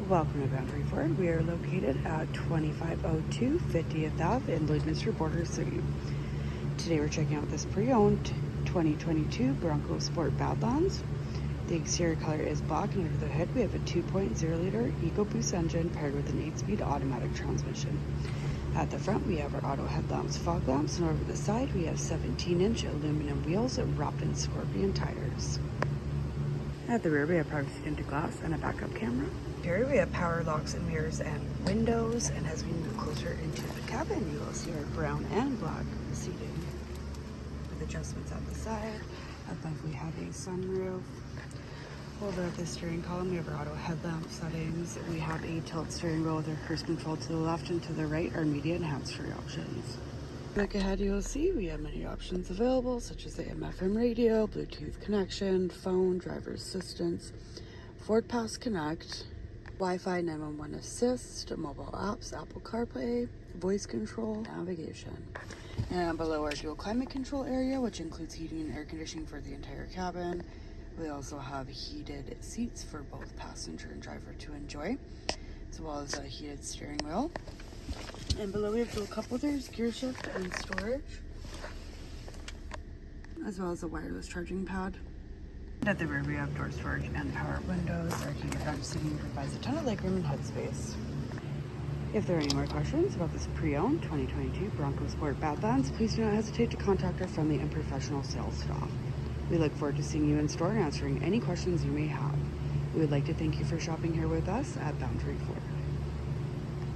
Welcome to Boundary Ford. We are located at 2502 50th Ave in Lloydminster, Border City. Today we're checking out this pre-owned 2022 Bronco Sport Badlands. The exterior color is black, and under the hood we have a 2.0 liter EcoBoost engine paired with an 8-speed automatic transmission. At the front we have our auto headlamps, fog lamps, and over the side we have 17-inch aluminum wheels wrapped in Scorpion tires. At the rear we have privacy tinted glass and a backup camera. Here we have power locks and mirrors and windows, and as we move closer into the cabin you will see our brown and black seating with adjustments at the side. Above we have a sunroof. Over at the steering column we have our auto headlamp settings. We have a tilt steering wheel with our cruise control to the left, and to the right our media and hands-free options. Look ahead, you'll see we have many options available, such as the AM/FM radio, Bluetooth connection, phone, driver assistance, Ford Pass Connect, Wi-Fi 911 assist, mobile apps, Apple CarPlay, voice control, navigation. And below our dual climate control area, which includes heating and air conditioning for the entire cabin. We also have heated seats for both passenger and driver to enjoy, as well as a heated steering wheel. And below we have dual cup holders, gear shift, and storage, as well as a wireless charging pad. And at the rear we have door storage and power windows. Our heated front seating provides a ton of legroom and headspace. If there are any more questions about this pre-owned 2022 Bronco Sport Badlands, please do not hesitate to contact our friendly and professional sales staff. We look forward to seeing you in store and answering any questions you may have. We would like to thank you for shopping here with us at Boundary Ford.